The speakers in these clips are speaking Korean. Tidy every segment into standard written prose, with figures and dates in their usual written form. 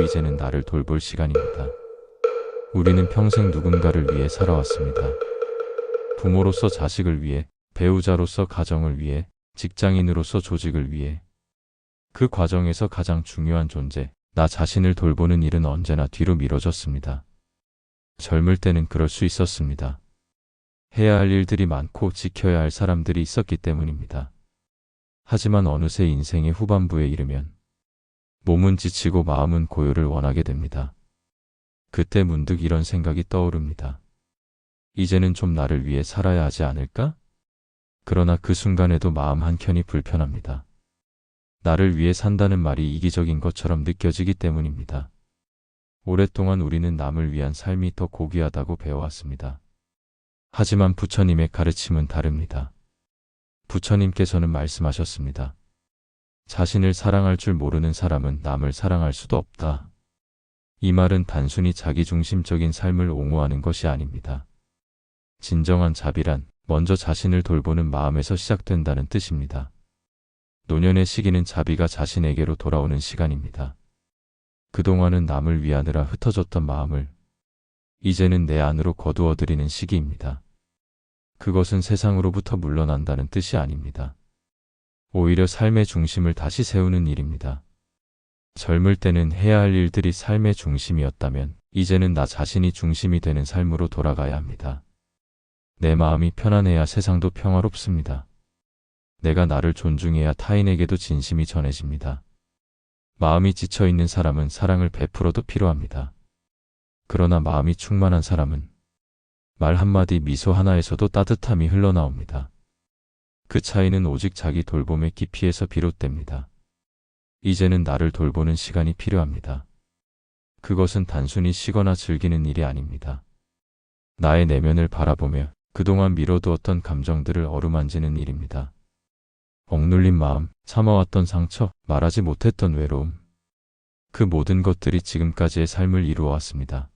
이제는 나를 돌볼 시간입니다. 우리는 평생 누군가를 위해 살아왔습니다. 부모로서 자식을 위해, 배우자로서 가정을 위해, 직장인으로서 조직을 위해. 그 과정에서 가장 중요한 존재, 나 자신을 돌보는 일은 언제나 뒤로 미뤄졌습니다. 젊을 때는 그럴 수 있었습니다. 해야 할 일들이 많고 지켜야 할 사람들이 있었기 때문입니다. 하지만 어느새 인생의 후반부에 이르면 몸은 지치고 마음은 고요를 원하게 됩니다. 그때 문득 이런 생각이 떠오릅니다. 이제는 좀 나를 위해 살아야 하지 않을까? 그러나 그 순간에도 마음 한켠이 불편합니다. 나를 위해 산다는 말이 이기적인 것처럼 느껴지기 때문입니다. 오랫동안 우리는 남을 위한 삶이 더 고귀하다고 배워왔습니다. 하지만 부처님의 가르침은 다릅니다. 부처님께서는 말씀하셨습니다. 자신을 사랑할 줄 모르는 사람은 남을 사랑할 수도 없다. 이 말은 단순히 자기중심적인 삶을 옹호하는 것이 아닙니다. 진정한 자비란 먼저 자신을 돌보는 마음에서 시작된다는 뜻입니다. 노년의 시기는 자비가 자신에게로 돌아오는 시간입니다. 그동안은 남을 위하느라 흩어졌던 마음을 이제는 내 안으로 거두어들이는 시기입니다. 그것은 세상으로부터 물러난다는 뜻이 아닙니다. 오히려 삶의 중심을 다시 세우는 일입니다. 젊을 때는 해야 할 일들이 삶의 중심이었다면 이제는 나 자신이 중심이 되는 삶으로 돌아가야 합니다. 내 마음이 편안해야 세상도 평화롭습니다. 내가 나를 존중해야 타인에게도 진심이 전해집니다. 마음이 지쳐있는 사람은 사랑을 베풀어도 필요합니다. 그러나 마음이 충만한 사람은 말 한마디 미소 하나에서도 따뜻함이 흘러나옵니다. 그 차이는 오직 자기 돌봄의 깊이에서 비롯됩니다. 이제는 나를 돌보는 시간이 필요합니다. 그것은 단순히 쉬거나 즐기는 일이 아닙니다. 나의 내면을 바라보며 그동안 미뤄두었던 감정들을 어루만지는 일입니다. 억눌린 마음, 참아왔던 상처, 말하지 못했던 외로움. 그 모든 것들이 지금까지의 삶을 이루어왔습니다.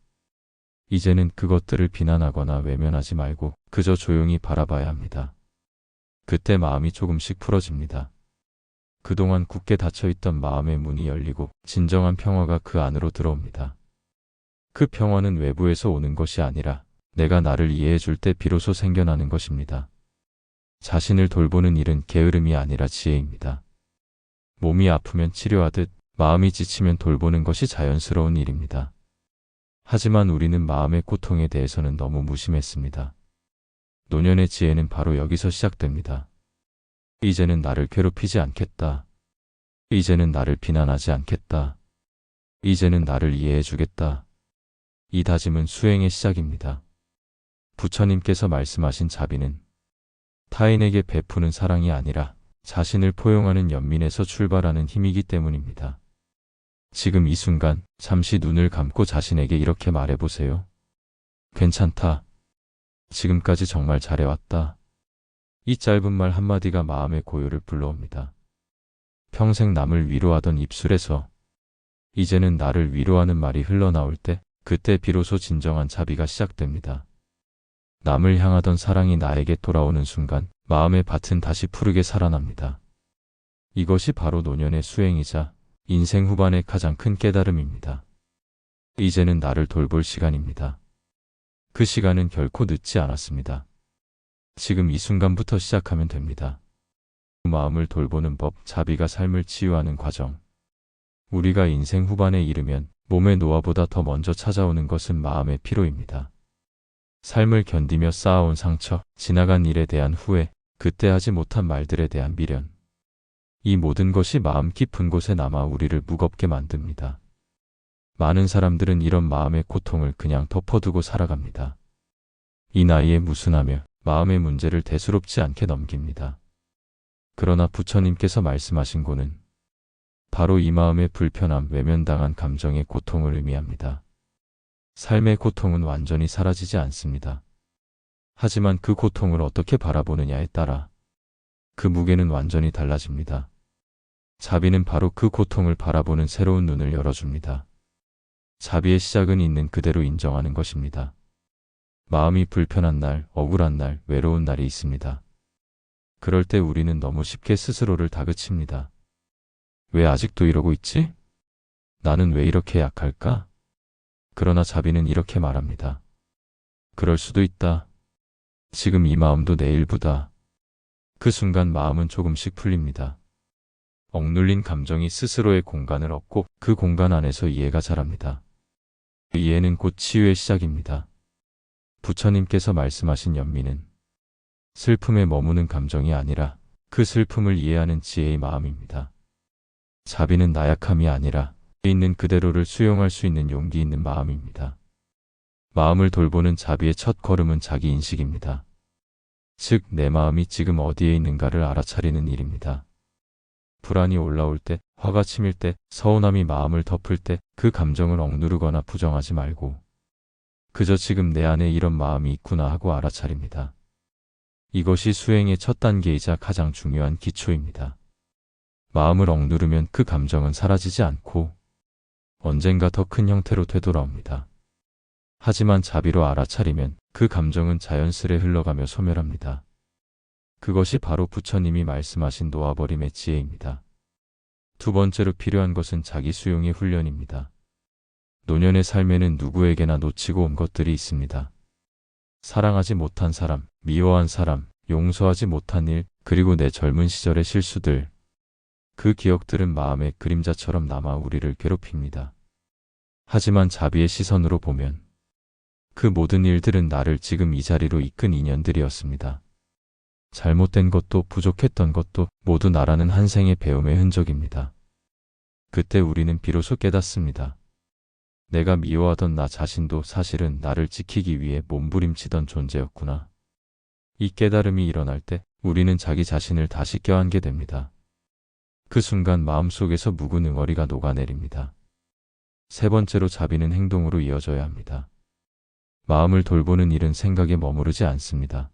이제는 그것들을 비난하거나 외면하지 말고 그저 조용히 바라봐야 합니다. 그때 마음이 조금씩 풀어집니다. 그동안 굳게 닫혀있던 마음의 문이 열리고 진정한 평화가 그 안으로 들어옵니다. 그 평화는 외부에서 오는 것이 아니라 내가 나를 이해해 줄 때 비로소 생겨나는 것입니다. 자신을 돌보는 일은 게으름이 아니라 지혜입니다. 몸이 아프면 치료하듯 마음이 지치면 돌보는 것이 자연스러운 일입니다. 하지만 우리는 마음의 고통에 대해서는 너무 무심했습니다. 노년의 지혜는 바로 여기서 시작됩니다. 이제는 나를 괴롭히지 않겠다. 이제는 나를 비난하지 않겠다. 이제는 나를 이해해 주겠다. 이 다짐은 수행의 시작입니다. 부처님께서 말씀하신 자비는 타인에게 베푸는 사랑이 아니라 자신을 포용하는 연민에서 출발하는 힘이기 때문입니다. 지금 이 순간 잠시 눈을 감고 자신에게 이렇게 말해보세요. 괜찮다. 지금까지 정말 잘해왔다. 이 짧은 말 한마디가 마음의 고요를 불러옵니다. 평생 남을 위로하던 입술에서 이제는 나를 위로하는 말이 흘러나올 때 그때 비로소 진정한 자비가 시작됩니다. 남을 향하던 사랑이 나에게 돌아오는 순간 마음의 밭은 다시 푸르게 살아납니다. 이것이 바로 노년의 수행이자 인생 후반의 가장 큰 깨달음입니다. 이제는 나를 돌볼 시간입니다. 그 시간은 결코 늦지 않았습니다. 지금 이 순간부터 시작하면 됩니다. 마음을 돌보는 법, 자비가 삶을 치유하는 과정. 우리가 인생 후반에 이르면 몸의 노화보다 더 먼저 찾아오는 것은 마음의 피로입니다. 삶을 견디며 쌓아온 상처, 지나간 일에 대한 후회, 그때 하지 못한 말들에 대한 미련. 이 모든 것이 마음 깊은 곳에 남아 우리를 무겁게 만듭니다. 많은 사람들은 이런 마음의 고통을 그냥 덮어두고 살아갑니다. 이 나이에 무슨 하며 마음의 문제를 대수롭지 않게 넘깁니다. 그러나 부처님께서 말씀하신 고는 바로 이 마음의 불편함, 외면당한 감정의 고통을 의미합니다. 삶의 고통은 완전히 사라지지 않습니다. 하지만 그 고통을 어떻게 바라보느냐에 따라 그 무게는 완전히 달라집니다. 자비는 바로 그 고통을 바라보는 새로운 눈을 열어줍니다. 자비의 시작은 있는 그대로 인정하는 것입니다. 마음이 불편한 날, 억울한 날, 외로운 날이 있습니다. 그럴 때 우리는 너무 쉽게 스스로를 다그칩니다. 왜 아직도 이러고 있지? 나는 왜 이렇게 약할까? 그러나 자비는 이렇게 말합니다. 그럴 수도 있다. 지금 이 마음도 내 일부다. 그 순간 마음은 조금씩 풀립니다. 억눌린 감정이 스스로의 공간을 얻고 그 공간 안에서 이해가 자랍니다. 이해는 곧 치유의 시작입니다. 부처님께서 말씀하신 연민은 슬픔에 머무는 감정이 아니라 그 슬픔을 이해하는 지혜의 마음입니다. 자비는 나약함이 아니라 있는 그대로를 수용할 수 있는 용기 있는 마음입니다. 마음을 돌보는 자비의 첫 걸음은 자기 인식입니다. 즉, 내 마음이 지금 어디에 있는가를 알아차리는 일입니다. 불안이 올라올 때, 화가 치밀 때, 서운함이 마음을 덮을 때 그 감정을 억누르거나 부정하지 말고 그저 지금 내 안에 이런 마음이 있구나 하고 알아차립니다. 이것이 수행의 첫 단계이자 가장 중요한 기초입니다. 마음을 억누르면 그 감정은 사라지지 않고 언젠가 더 큰 형태로 되돌아옵니다. 하지만 자비로 알아차리면 그 감정은 자연스레 흘러가며 소멸합니다. 그것이 바로 부처님이 말씀하신 놓아버림의 지혜입니다. 두 번째로 필요한 것은 자기 수용의 훈련입니다. 노년의 삶에는 누구에게나 놓치고 온 것들이 있습니다. 사랑하지 못한 사람, 미워한 사람, 용서하지 못한 일, 그리고 내 젊은 시절의 실수들. 그 기억들은 마음의 그림자처럼 남아 우리를 괴롭힙니다. 하지만 자비의 시선으로 보면 그 모든 일들은 나를 지금 이 자리로 이끈 인연들이었습니다. 잘못된 것도 부족했던 것도 모두 나라는 한 생의 배움의 흔적입니다. 그때 우리는 비로소 깨닫습니다. 내가 미워하던 나 자신도 사실은 나를 지키기 위해 몸부림치던 존재였구나. 이 깨달음이 일어날 때 우리는 자기 자신을 다시 껴안게 됩니다. 그 순간 마음속에서 묵은 응어리가 녹아내립니다. 세 번째로 자비는 행동으로 이어져야 합니다. 마음을 돌보는 일은 생각에 머무르지 않습니다.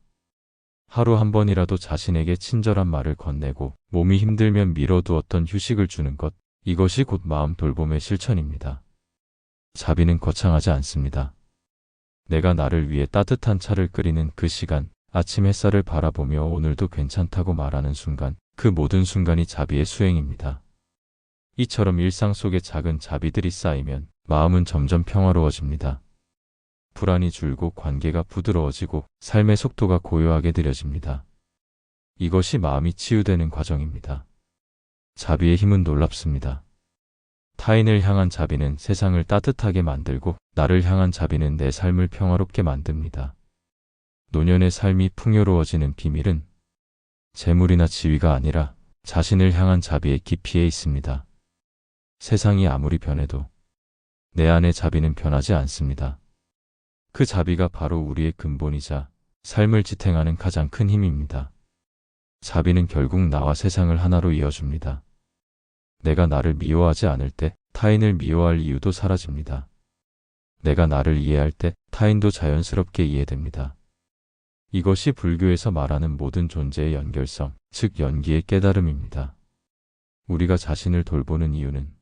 하루 한 번이라도 자신에게 친절한 말을 건네고 몸이 힘들면 미뤄두었던 휴식을 주는 것, 이것이 곧 마음 돌봄의 실천입니다. 자비는 거창하지 않습니다. 내가 나를 위해 따뜻한 차를 끓이는 그 시간, 아침 햇살을 바라보며 오늘도 괜찮다고 말하는 순간, 그 모든 순간이 자비의 수행입니다. 이처럼 일상 속에 작은 자비들이 쌓이면 마음은 점점 평화로워집니다. 불안이 줄고 관계가 부드러워지고 삶의 속도가 고요하게 느려집니다. 이것이 마음이 치유되는 과정입니다. 자비의 힘은 놀랍습니다. 타인을 향한 자비는 세상을 따뜻하게 만들고 나를 향한 자비는 내 삶을 평화롭게 만듭니다. 노년의 삶이 풍요로워지는 비밀은 재물이나 지위가 아니라 자신을 향한 자비의 깊이에 있습니다. 세상이 아무리 변해도 내 안의 자비는 변하지 않습니다. 그 자비가 바로 우리의 근본이자 삶을 지탱하는 가장 큰 힘입니다. 자비는 결국 나와 세상을 하나로 이어줍니다. 내가 나를 미워하지 않을 때 타인을 미워할 이유도 사라집니다. 내가 나를 이해할 때 타인도 자연스럽게 이해됩니다. 이것이 불교에서 말하는 모든 존재의 연결성, 즉 연기의 깨달음입니다. 우리가 자신을 돌보는 이유는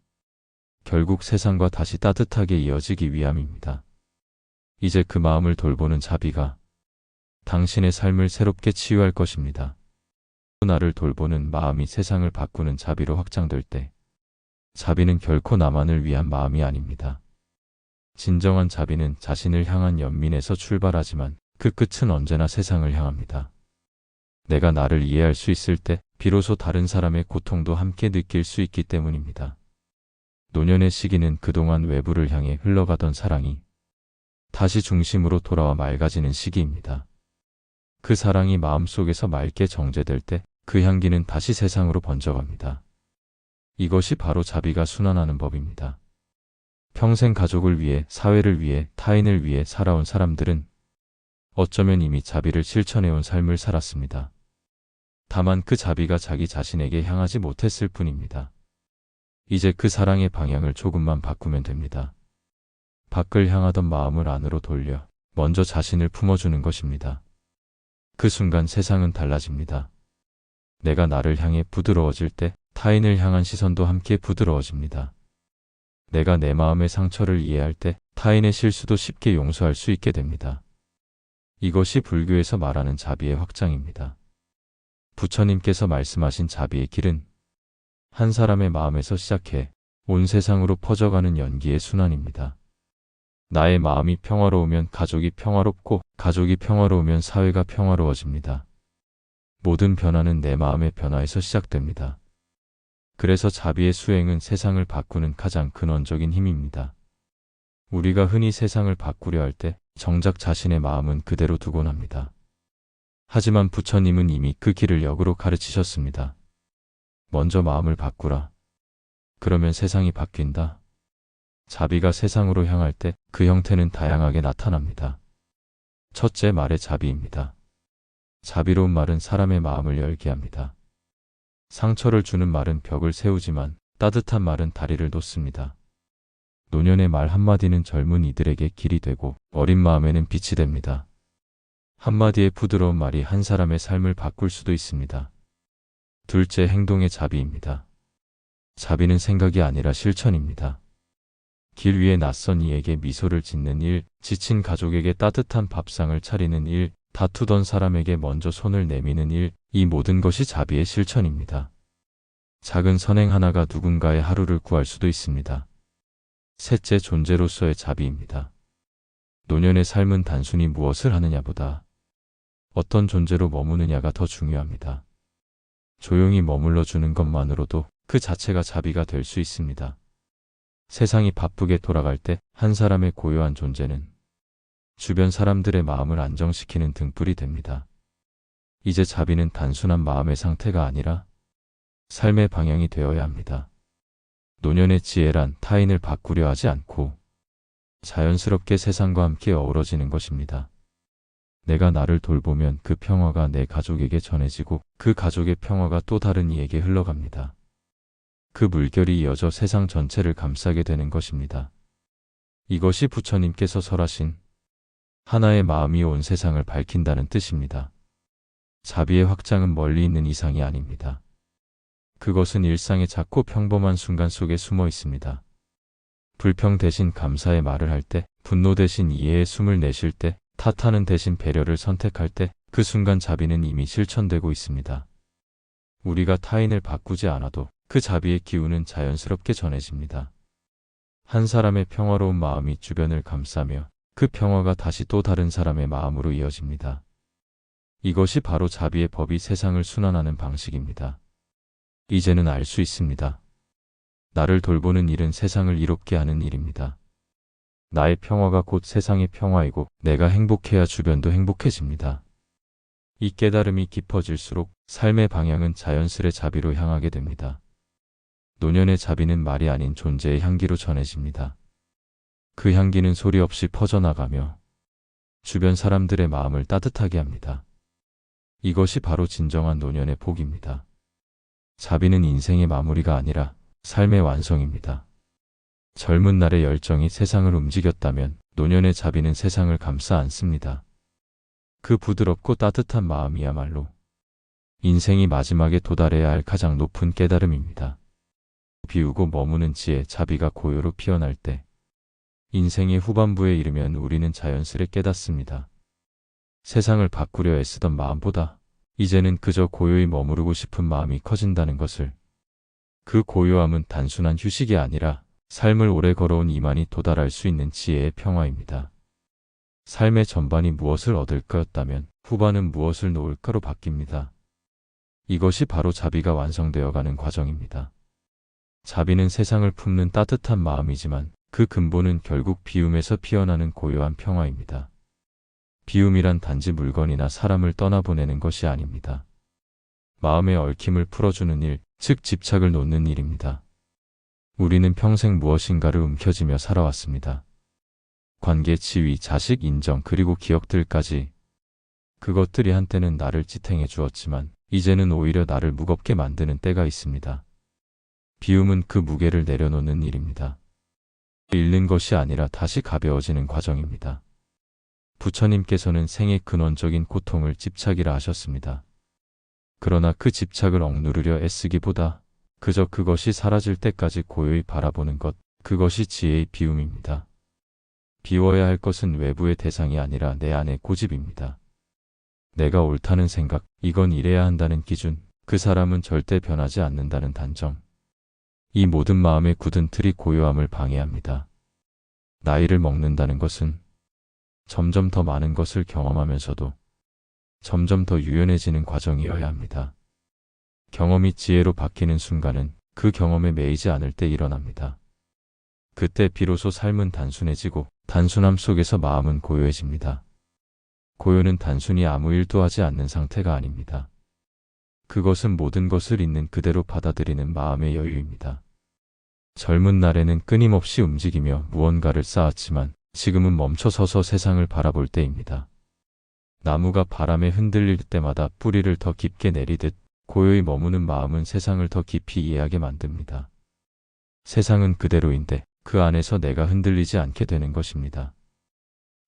결국 세상과 다시 따뜻하게 이어지기 위함입니다. 이제 그 마음을 돌보는 자비가 당신의 삶을 새롭게 치유할 것입니다. 나를 돌보는 마음이 세상을 바꾸는 자비로 확장될 때 자비는 결코 나만을 위한 마음이 아닙니다. 진정한 자비는 자신을 향한 연민에서 출발하지만 그 끝은 언제나 세상을 향합니다. 내가 나를 이해할 수 있을 때 비로소 다른 사람의 고통도 함께 느낄 수 있기 때문입니다. 노년의 시기는 그동안 외부를 향해 흘러가던 사랑이 다시 중심으로 돌아와 맑아지는 시기입니다. 그 사랑이 마음속에서 맑게 정제될 때 그 향기는 다시 세상으로 번져갑니다. 이것이 바로 자비가 순환하는 법입니다. 평생 가족을 위해, 사회를 위해, 타인을 위해 살아온 사람들은 어쩌면 이미 자비를 실천해온 삶을 살았습니다. 다만 그 자비가 자기 자신에게 향하지 못했을 뿐입니다. 이제 그 사랑의 방향을 조금만 바꾸면 됩니다. 밖을 향하던 마음을 안으로 돌려 먼저 자신을 품어주는 것입니다. 그 순간 세상은 달라집니다. 내가 나를 향해 부드러워질 때 타인을 향한 시선도 함께 부드러워집니다. 내가 내 마음의 상처를 이해할 때 타인의 실수도 쉽게 용서할 수 있게 됩니다. 이것이 불교에서 말하는 자비의 확장입니다. 부처님께서 말씀하신 자비의 길은 한 사람의 마음에서 시작해 온 세상으로 퍼져가는 연기의 순환입니다. 나의 마음이 평화로우면 가족이 평화롭고 가족이 평화로우면 사회가 평화로워집니다. 모든 변화는 내 마음의 변화에서 시작됩니다. 그래서 자비의 수행은 세상을 바꾸는 가장 근원적인 힘입니다. 우리가 흔히 세상을 바꾸려 할 때 정작 자신의 마음은 그대로 두곤 합니다. 하지만 부처님은 이미 그 길을 역으로 가르치셨습니다. 먼저 마음을 바꾸라. 그러면 세상이 바뀐다. 자비가 세상으로 향할 때 그 형태는 다양하게 나타납니다. 첫째, 말의 자비입니다. 자비로운 말은 사람의 마음을 열게 합니다. 상처를 주는 말은 벽을 세우지만 따뜻한 말은 다리를 돋습니다. 노년의 말 한마디는 젊은 이들에게 길이 되고 어린 마음에는 빛이 됩니다. 한마디의 부드러운 말이 한 사람의 삶을 바꿀 수도 있습니다. 둘째, 행동의 자비입니다. 자비는 생각이 아니라 실천입니다. 길 위에 낯선 이에게 미소를 짓는 일, 지친 가족에게 따뜻한 밥상을 차리는 일, 다투던 사람에게 먼저 손을 내미는 일, 이 모든 것이 자비의 실천입니다. 작은 선행 하나가 누군가의 하루를 구할 수도 있습니다. 셋째, 존재로서의 자비입니다. 노년의 삶은 단순히 무엇을 하느냐보다 어떤 존재로 머무느냐가 더 중요합니다. 조용히 머물러 주는 것만으로도 그 자체가 자비가 될 수 있습니다. 세상이 바쁘게 돌아갈 때 한 사람의 고요한 존재는 주변 사람들의 마음을 안정시키는 등불이 됩니다. 이제 자비는 단순한 마음의 상태가 아니라 삶의 방향이 되어야 합니다. 노년의 지혜란 타인을 바꾸려 하지 않고 자연스럽게 세상과 함께 어우러지는 것입니다. 내가 나를 돌보면 그 평화가 내 가족에게 전해지고 그 가족의 평화가 또 다른 이에게 흘러갑니다. 그 물결이 이어져 세상 전체를 감싸게 되는 것입니다. 이것이 부처님께서 설하신 하나의 마음이 온 세상을 밝힌다는 뜻입니다. 자비의 확장은 멀리 있는 이상이 아닙니다. 그것은 일상의 작고 평범한 순간 속에 숨어 있습니다. 불평 대신 감사의 말을 할 때, 분노 대신 이해의 숨을 내쉴 때, 탓하는 대신 배려를 선택할 때, 그 순간 자비는 이미 실천되고 있습니다. 우리가 타인을 바꾸지 않아도 그 자비의 기운은 자연스럽게 전해집니다. 한 사람의 평화로운 마음이 주변을 감싸며 그 평화가 다시 또 다른 사람의 마음으로 이어집니다. 이것이 바로 자비의 법이 세상을 순환하는 방식입니다. 이제는 알 수 있습니다. 나를 돌보는 일은 세상을 이롭게 하는 일입니다. 나의 평화가 곧 세상의 평화이고 내가 행복해야 주변도 행복해집니다. 이 깨달음이 깊어질수록 삶의 방향은 자연스레 자비로 향하게 됩니다. 노년의 자비는 말이 아닌 존재의 향기로 전해집니다. 그 향기는 소리 없이 퍼져나가며 주변 사람들의 마음을 따뜻하게 합니다. 이것이 바로 진정한 노년의 복입니다. 자비는 인생의 마무리가 아니라 삶의 완성입니다. 젊은 날의 열정이 세상을 움직였다면 노년의 자비는 세상을 감싸 안습니다. 그 부드럽고 따뜻한 마음이야말로 인생이 마지막에 도달해야 할 가장 높은 깨달음입니다. 비우고 머무는 지혜, 자비가 고요로 피어날 때 인생의 후반부에 이르면 우리는 자연스레 깨닫습니다. 세상을 바꾸려 애쓰던 마음보다 이제는 그저 고요히 머무르고 싶은 마음이 커진다는 것을. 그 고요함은 단순한 휴식이 아니라 삶을 오래 걸어온 이만이 도달할 수 있는 지혜의 평화입니다. 삶의 전반이 무엇을 얻을까였다면 후반은 무엇을 놓을까로 바뀝니다. 이것이 바로 자비가 완성되어가는 과정입니다. 자비는 세상을 품는 따뜻한 마음이지만 그 근본은 결국 비움에서 피어나는 고요한 평화입니다. 비움이란 단지 물건이나 사람을 떠나보내는 것이 아닙니다. 마음의 얽힘을 풀어주는 일, 즉 집착을 놓는 일입니다. 우리는 평생 무엇인가를 움켜쥐며 살아왔습니다. 관계, 지위, 자식, 인정, 그리고 기억들까지. 그것들이 한때는 나를 지탱해 주었지만 이제는 오히려 나를 무겁게 만드는 때가 있습니다. 비움은 그 무게를 내려놓는 일입니다. 잃는 것이 아니라 다시 가벼워지는 과정입니다. 부처님께서는 생의 근원적인 고통을 집착이라 하셨습니다. 그러나 그 집착을 억누르려 애쓰기보다 그저 그것이 사라질 때까지 고요히 바라보는 것, 그것이 지혜의 비움입니다. 비워야 할 것은 외부의 대상이 아니라 내 안의 고집입니다. 내가 옳다는 생각, 이건 이래야 한다는 기준, 그 사람은 절대 변하지 않는다는 단정. 이 모든 마음의 굳은 틀이 고요함을 방해합니다. 나이를 먹는다는 것은 점점 더 많은 것을 경험하면서도 점점 더 유연해지는 과정이어야 합니다. 경험이 지혜로 바뀌는 순간은 그 경험에 매이지 않을 때 일어납니다. 그때 비로소 삶은 단순해지고 단순함 속에서 마음은 고요해집니다. 고요는 단순히 아무 일도 하지 않는 상태가 아닙니다. 그것은 모든 것을 있는 그대로 받아들이는 마음의 여유입니다. 젊은 날에는 끊임없이 움직이며 무언가를 쌓았지만 지금은 멈춰서서 세상을 바라볼 때입니다. 나무가 바람에 흔들릴 때마다 뿌리를 더 깊게 내리듯 고요히 머무는 마음은 세상을 더 깊이 이해하게 만듭니다. 세상은 그대로인데 그 안에서 내가 흔들리지 않게 되는 것입니다.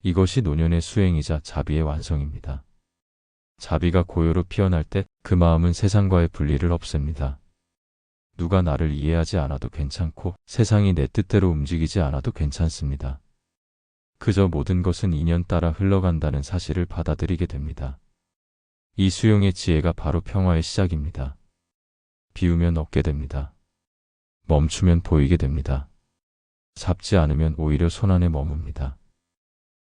이것이 노년의 수행이자 자비의 완성입니다. 자비가 고요로 피어날 때 그 마음은 세상과의 분리를 없앱니다. 누가 나를 이해하지 않아도 괜찮고 세상이 내 뜻대로 움직이지 않아도 괜찮습니다. 그저 모든 것은 인연 따라 흘러간다는 사실을 받아들이게 됩니다. 이 수용의 지혜가 바로 평화의 시작입니다. 비우면 얻게 됩니다. 멈추면 보이게 됩니다. 잡지 않으면 오히려 손안에 머뭅니다.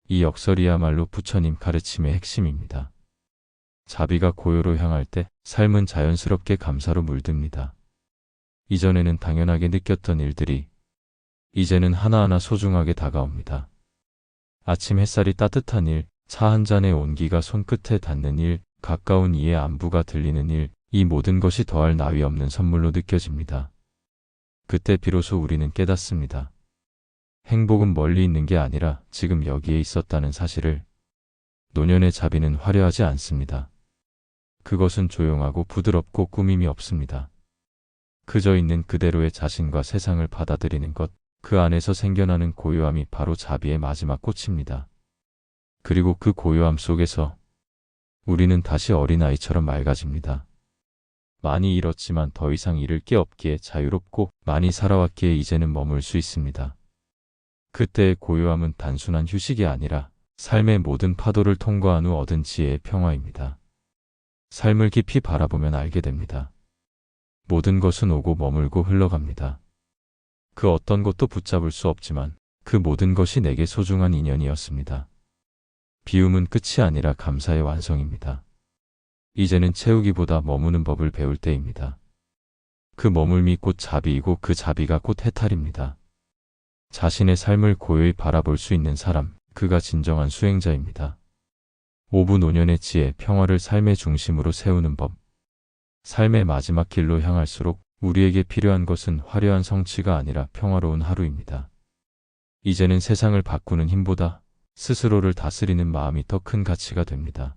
이 역설이야말로 부처님 가르침의 핵심입니다. 자비가 고요로 향할 때 삶은 자연스럽게 감사로 물듭니다. 이전에는 당연하게 느꼈던 일들이 이제는 하나하나 소중하게 다가옵니다. 아침 햇살이 따뜻한 일, 차 한 잔의 온기가 손끝에 닿는 일, 가까운 이의 안부가 들리는 일, 이 모든 것이 더할 나위 없는 선물로 느껴집니다. 그때 비로소 우리는 깨닫습니다. 행복은 멀리 있는 게 아니라 지금 여기에 있었다는 사실을. 노년의 자비는 화려하지 않습니다. 그것은 조용하고 부드럽고 꾸밈이 없습니다. 그저 있는 그대로의 자신과 세상을 받아들이는 것, 그 안에서 생겨나는 고요함이 바로 자비의 마지막 꽃입니다. 그리고 그 고요함 속에서 우리는 다시 어린아이처럼 맑아집니다. 많이 잃었지만 더 이상 잃을 게 없기에 자유롭고 많이 살아왔기에 이제는 머물 수 있습니다. 그때의 고요함은 단순한 휴식이 아니라 삶의 모든 파도를 통과한 후 얻은 지혜의 평화입니다. 삶을 깊이 바라보면 알게 됩니다. 모든 것은 오고 머물고 흘러갑니다. 그 어떤 것도 붙잡을 수 없지만 그 모든 것이 내게 소중한 인연이었습니다. 비움은 끝이 아니라 감사의 완성입니다. 이제는 채우기보다 머무는 법을 배울 때입니다. 그 머물미 곧 자비이고 그 자비가 곧 해탈입니다. 자신의 삶을 고요히 바라볼 수 있는 사람, 그가 진정한 수행자입니다. 5부 노년의 지혜, 평화를 삶의 중심으로 세우는 법. 삶의 마지막 길로 향할수록 우리에게 필요한 것은 화려한 성취가 아니라 평화로운 하루입니다. 이제는 세상을 바꾸는 힘보다 스스로를 다스리는 마음이 더 큰 가치가 됩니다.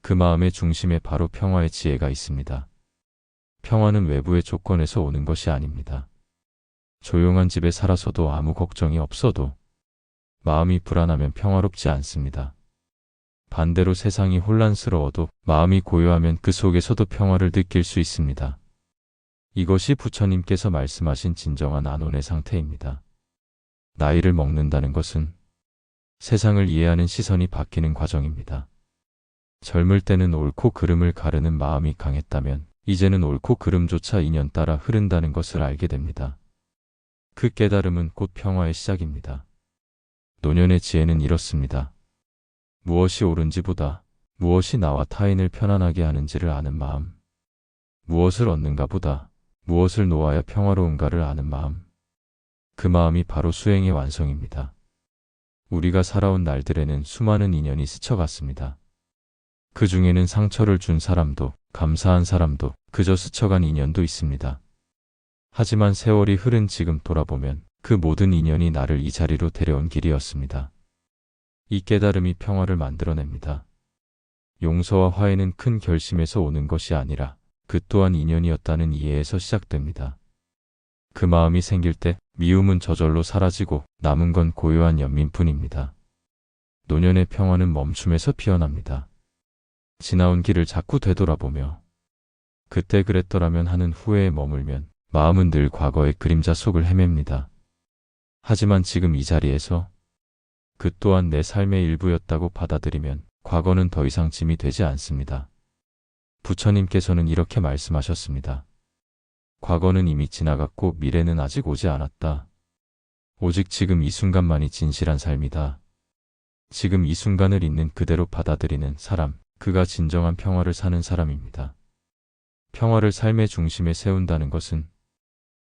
그 마음의 중심에 바로 평화의 지혜가 있습니다. 평화는 외부의 조건에서 오는 것이 아닙니다. 조용한 집에 살아서도 아무 걱정이 없어도 마음이 불안하면 평화롭지 않습니다. 반대로 세상이 혼란스러워도 마음이 고요하면 그 속에서도 평화를 느낄 수 있습니다. 이것이 부처님께서 말씀하신 진정한 안온의 상태입니다. 나이를 먹는다는 것은 세상을 이해하는 시선이 바뀌는 과정입니다. 젊을 때는 옳고 그름을 가르는 마음이 강했다면 이제는 옳고 그름조차 인연 따라 흐른다는 것을 알게 됩니다. 그 깨달음은 곧 평화의 시작입니다. 노년의 지혜는 이렇습니다. 무엇이 옳은지보다 무엇이 나와 타인을 편안하게 하는지를 아는 마음. 무엇을 얻는가 보다 무엇을 놓아야 평화로운가를 아는 마음. 그 마음이 바로 수행의 완성입니다. 우리가 살아온 날들에는 수많은 인연이 스쳐갔습니다. 그 중에는 상처를 준 사람도 감사한 사람도 그저 스쳐간 인연도 있습니다. 하지만 세월이 흐른 지금 돌아보면 그 모든 인연이 나를 이 자리로 데려온 길이었습니다. 이 깨달음이 평화를 만들어냅니다. 용서와 화해는 큰 결심에서 오는 것이 아니라 그 또한 인연이었다는 이해에서 시작됩니다. 그 마음이 생길 때 미움은 저절로 사라지고 남은 건 고요한 연민뿐입니다. 노년의 평화는 멈춤에서 피어납니다. 지나온 길을 자꾸 되돌아보며 그때 그랬더라면 하는 후회에 머물면 마음은 늘 과거의 그림자 속을 헤맵니다. 하지만 지금 이 자리에서 그 또한 내 삶의 일부였다고 받아들이면 과거는 더 이상 짐이 되지 않습니다. 부처님께서는 이렇게 말씀하셨습니다. 과거는 이미 지나갔고 미래는 아직 오지 않았다. 오직 지금 이 순간만이 진실한 삶이다. 지금 이 순간을 있는 그대로 받아들이는 사람, 그가 진정한 평화를 사는 사람입니다. 평화를 삶의 중심에 세운다는 것은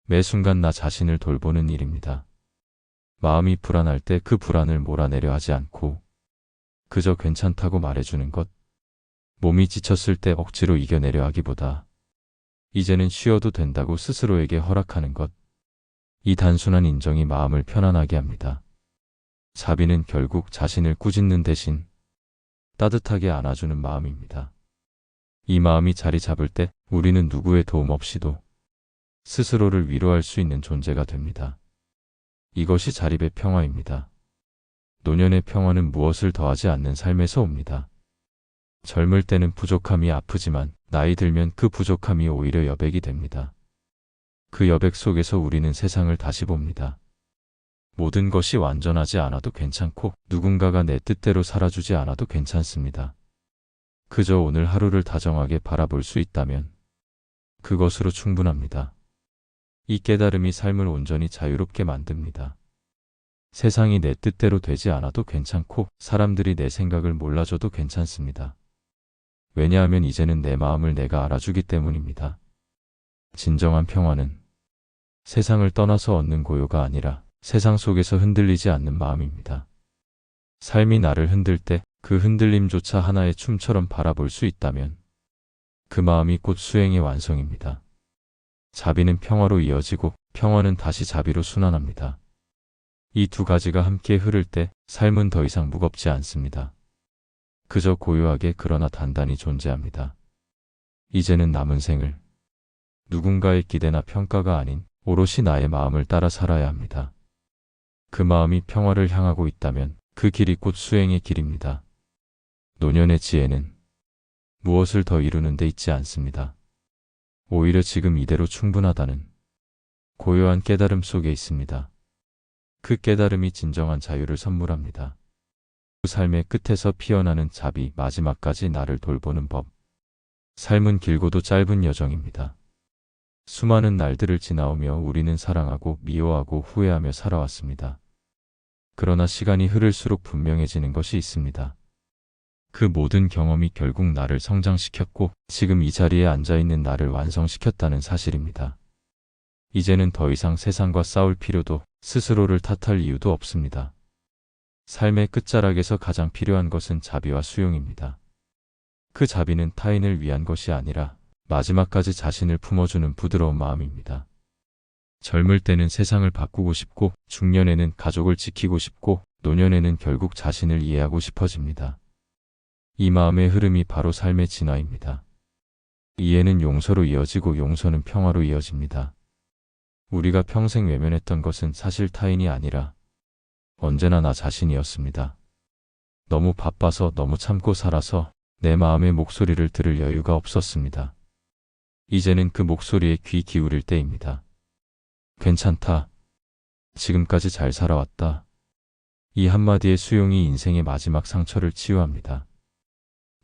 매 순간 나 자신을 돌보는 일입니다. 마음이 불안할 때 그 불안을 몰아내려 하지 않고 그저 괜찮다고 말해주는 것. 몸이 지쳤을 때 억지로 이겨내려 하기보다 이제는 쉬어도 된다고 스스로에게 허락하는 것. 이 단순한 인정이 마음을 편안하게 합니다. 자비는 결국 자신을 꾸짖는 대신 따뜻하게 안아주는 마음입니다. 이 마음이 자리 잡을 때 우리는 누구의 도움 없이도 스스로를 위로할 수 있는 존재가 됩니다. 이것이 자립의 평화입니다. 노년의 평화는 무엇을 더하지 않는 삶에서 옵니다. 젊을 때는 부족함이 아프지만 나이 들면 그 부족함이 오히려 여백이 됩니다. 그 여백 속에서 우리는 세상을 다시 봅니다. 모든 것이 완전하지 않아도 괜찮고 누군가가 내 뜻대로 살아주지 않아도 괜찮습니다. 그저 오늘 하루를 다정하게 바라볼 수 있다면 그것으로 충분합니다. 이 깨달음이 삶을 온전히 자유롭게 만듭니다. 세상이 내 뜻대로 되지 않아도 괜찮고 사람들이 내 생각을 몰라줘도 괜찮습니다. 왜냐하면 이제는 내 마음을 내가 알아주기 때문입니다. 진정한 평화는 세상을 떠나서 얻는 고요가 아니라 세상 속에서 흔들리지 않는 마음입니다. 삶이 나를 흔들 때 그 흔들림조차 하나의 춤처럼 바라볼 수 있다면 그 마음이 곧 수행의 완성입니다. 자비는 평화로 이어지고 평화는 다시 자비로 순환합니다. 이 두 가지가 함께 흐를 때 삶은 더 이상 무겁지 않습니다. 그저 고요하게 그러나 단단히 존재합니다. 이제는 남은 생을 누군가의 기대나 평가가 아닌 오롯이 나의 마음을 따라 살아야 합니다. 그 마음이 평화를 향하고 있다면 그 길이 곧 수행의 길입니다. 노년의 지혜는 무엇을 더 이루는 데 있지 않습니다. 오히려 지금 이대로 충분하다는 고요한 깨달음 속에 있습니다. 그 깨달음이 진정한 자유를 선물합니다. 그 삶의 끝에서 피어나는 자비, 마지막까지 나를 돌보는 법. 삶은 길고도 짧은 여정입니다. 수많은 날들을 지나오며 우리는 사랑하고 미워하고 후회하며 살아왔습니다. 그러나 시간이 흐를수록 분명해지는 것이 있습니다. 그 모든 경험이 결국 나를 성장시켰고 지금 이 자리에 앉아있는 나를 완성시켰다는 사실입니다. 이제는 더 이상 세상과 싸울 필요도 스스로를 탓할 이유도 없습니다. 삶의 끝자락에서 가장 필요한 것은 자비와 수용입니다. 그 자비는 타인을 위한 것이 아니라 마지막까지 자신을 품어주는 부드러운 마음입니다. 젊을 때는 세상을 바꾸고 싶고 중년에는 가족을 지키고 싶고 노년에는 결국 자신을 이해하고 싶어집니다. 이 마음의 흐름이 바로 삶의 진화입니다. 이해는 용서로 이어지고 용서는 평화로 이어집니다. 우리가 평생 외면했던 것은 사실 타인이 아니라 언제나 나 자신이었습니다. 너무 바빠서 너무 참고 살아서 내 마음의 목소리를 들을 여유가 없었습니다. 이제는 그 목소리에 귀 기울일 때입니다. 괜찮다. 지금까지 잘 살아왔다. 이 한마디의 수용이 인생의 마지막 상처를 치유합니다.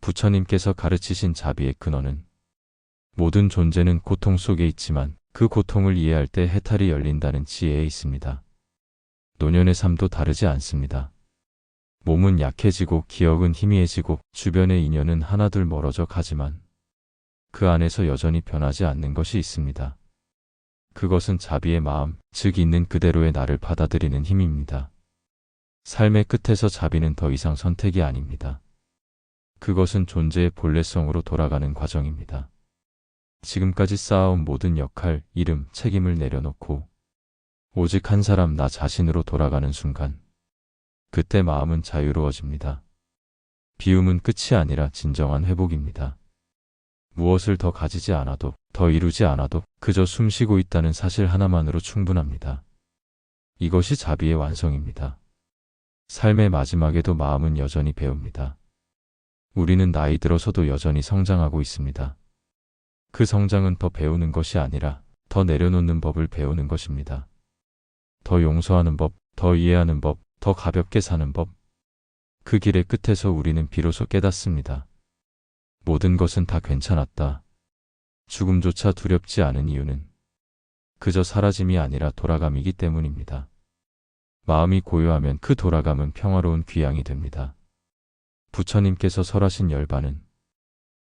부처님께서 가르치신 자비의 근원은 모든 존재는 고통 속에 있지만 그 고통을 이해할 때 해탈이 열린다는 지혜에 있습니다. 노년의 삶도 다르지 않습니다. 몸은 약해지고 기억은 희미해지고 주변의 인연은 하나둘 멀어져 가지만 그 안에서 여전히 변하지 않는 것이 있습니다. 그것은 자비의 마음, 즉 있는 그대로의 나를 받아들이는 힘입니다. 삶의 끝에서 자비는 더 이상 선택이 아닙니다. 그것은 존재의 본래성으로 돌아가는 과정입니다. 지금까지 쌓아온 모든 역할, 이름, 책임을 내려놓고 오직 한 사람 나 자신으로 돌아가는 순간 그때 마음은 자유로워집니다. 비움은 끝이 아니라 진정한 회복입니다. 무엇을 더 가지지 않아도, 더 이루지 않아도 그저 숨쉬고 있다는 사실 하나만으로 충분합니다. 이것이 자비의 완성입니다. 삶의 마지막에도 마음은 여전히 배웁니다. 우리는 나이 들어서도 여전히 성장하고 있습니다. 그 성장은 더 배우는 것이 아니라 더 내려놓는 법을 배우는 것입니다. 더 용서하는 법, 더 이해하는 법, 더 가볍게 사는 법. 그 길의 끝에서 우리는 비로소 깨닫습니다. 모든 것은 다 괜찮았다. 죽음조차 두렵지 않은 이유는 그저 사라짐이 아니라 돌아감이기 때문입니다. 마음이 고요하면 그 돌아감은 평화로운 귀향이 됩니다. 부처님께서 설하신 열반은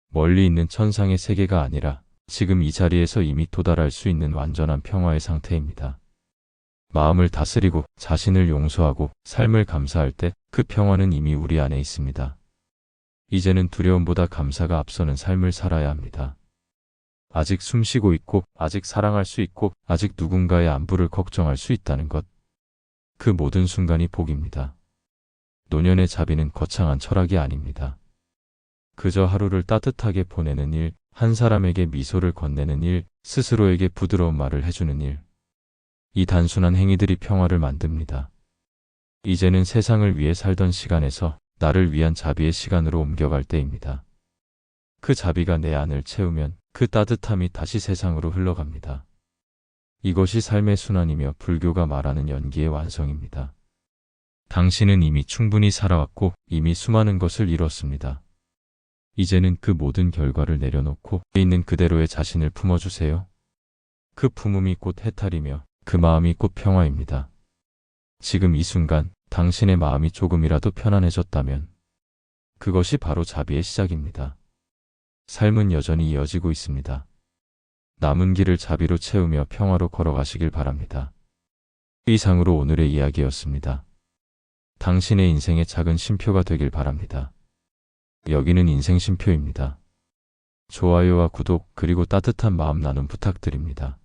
멀리 있는 천상의 세계가 아니라 지금 이 자리에서 이미 도달할 수 있는 완전한 평화의 상태입니다. 마음을 다스리고 자신을 용서하고 삶을 감사할 때 그 평화는 이미 우리 안에 있습니다. 이제는 두려움보다 감사가 앞서는 삶을 살아야 합니다. 아직 숨쉬고 있고, 아직 사랑할 수 있고, 아직 누군가의 안부를 걱정할 수 있다는 것. 그 모든 순간이 복입니다. 노년의 자비는 거창한 철학이 아닙니다. 그저 하루를 따뜻하게 보내는 일, 한 사람에게 미소를 건네는 일, 스스로에게 부드러운 말을 해주는 일. 이 단순한 행위들이 평화를 만듭니다. 이제는 세상을 위해 살던 시간에서 나를 위한 자비의 시간으로 옮겨갈 때입니다. 그 자비가 내 안을 채우면 그 따뜻함이 다시 세상으로 흘러갑니다. 이것이 삶의 순환이며 불교가 말하는 연기의 완성입니다. 당신은 이미 충분히 살아왔고 이미 수많은 것을 이뤘습니다. 이제는 그 모든 결과를 내려놓고 있는 그대로의 자신을 품어주세요. 그 품음이 곧 해탈이며 그 마음이 곧 평화입니다. 지금 이 순간 당신의 마음이 조금이라도 편안해졌다면 그것이 바로 자비의 시작입니다. 삶은 여전히 이어지고 있습니다. 남은 길을 자비로 채우며 평화로 걸어가시길 바랍니다. 이상으로 오늘의 이야기였습니다. 당신의 인생의 작은 쉼표가 되길 바랍니다. 여기는 인생 쉼표입니다. 좋아요와 구독 그리고 따뜻한 마음 나눔 부탁드립니다.